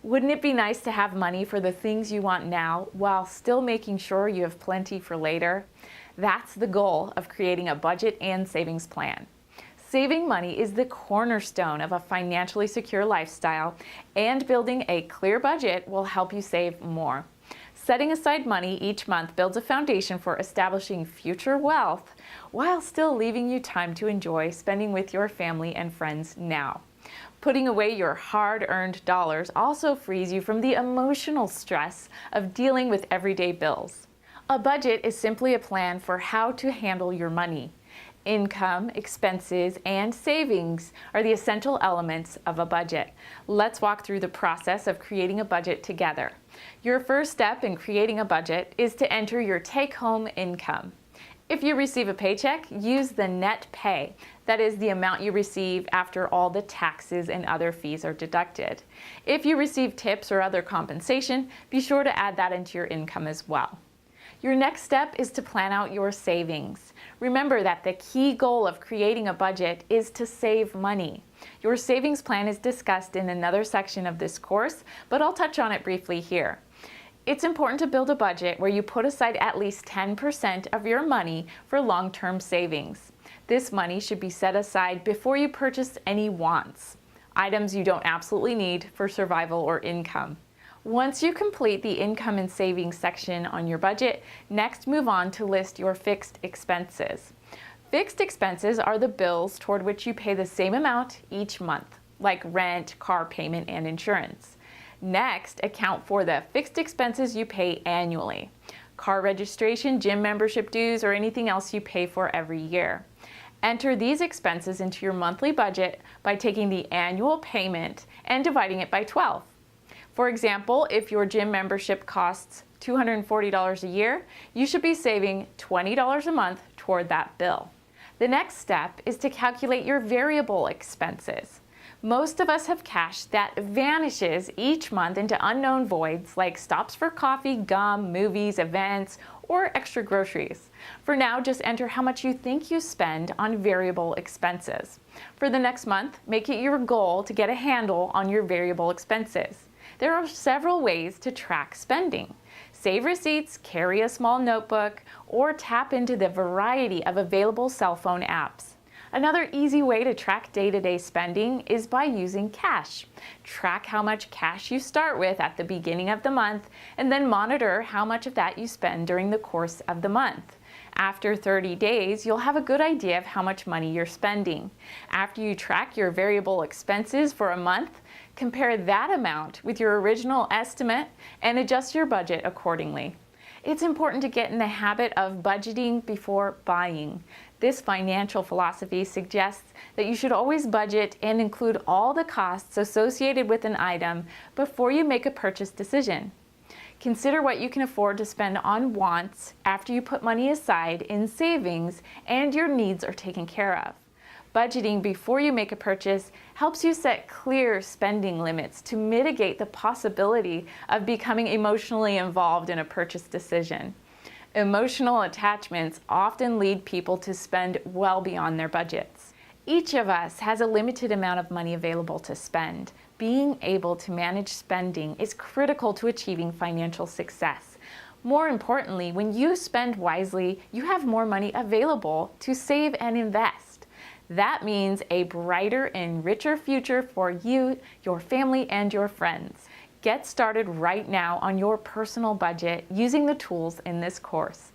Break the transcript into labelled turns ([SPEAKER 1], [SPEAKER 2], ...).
[SPEAKER 1] Wouldn't it be nice to have money for the things you want now while still making sure you have plenty for later? That's the goal of creating a budget and savings plan. Saving money is the cornerstone of a financially secure lifestyle, and building a clear budget will help you save more. Setting aside money each month builds a foundation for establishing future wealth while still leaving you time to enjoy spending with your family and friends now. Putting away your hard-earned dollars also frees you from the emotional stress of dealing with everyday bills. A budget is simply a plan for how to handle your money. Income, expenses, and savings are the essential elements of a budget. Let's walk through the process of creating a budget together. Your first step in creating a budget is to enter your take-home income. If you receive a paycheck, use the net pay. That is the amount you receive after all the taxes and other fees are deducted. If you receive tips or other compensation, be sure to add that into your income as well. Your next step is to plan out your savings. Remember that the key goal of creating a budget is to save money. Your savings plan is discussed in another section of this course, but I'll touch on it briefly here. It's important to build a budget where you put aside at least 10% of your money for long-term savings. This money should be set aside before you purchase any wants, items you don't absolutely need for survival or income. Once you complete the income and savings section on your budget, next move on to list your fixed expenses. Fixed expenses are the bills toward which you pay the same amount each month, like rent, car payment, and insurance. Next, account for the fixed expenses you pay annually: car registration, gym membership dues, or anything else you pay for every year. Enter these expenses into your monthly budget by taking the annual payment and dividing it by 12. For example, if your gym membership costs $240 a year, you should be saving $20 a month toward that bill. The next step is to calculate your variable expenses. Most of us have cash that vanishes each month into unknown voids like stops for coffee, gum, movies, events, or extra groceries. For now, just enter how much you think you spend on variable expenses. For the next month, make it your goal to get a handle on your variable expenses. There are several ways to track spending. Save receipts, carry a small notebook, or tap into the variety of available cell phone apps. Another easy way to track day-to-day spending is by using cash. Track how much cash you start with at the beginning of the month, and then monitor how much of that you spend during the course of the month. After 30 days, you'll have a good idea of how much money you're spending. After you track your variable expenses for a month, compare that amount with your original estimate and adjust your budget accordingly. It's important to get in the habit of budgeting before buying. This financial philosophy suggests that you should always budget and include all the costs associated with an item before you make a purchase decision. Consider what you can afford to spend on wants after you put money aside in savings and your needs are taken care of. Budgeting before you make a purchase helps you set clear spending limits to mitigate the possibility of becoming emotionally involved in a purchase decision. Emotional attachments often lead people to spend well beyond their budgets. Each of us has a limited amount of money available to spend. Being able to manage spending is critical to achieving financial success. More importantly, when you spend wisely, you have more money available to save and invest. That means a brighter and richer future for you, your family, and your friends. Get started right now on your personal budget using the tools in this course.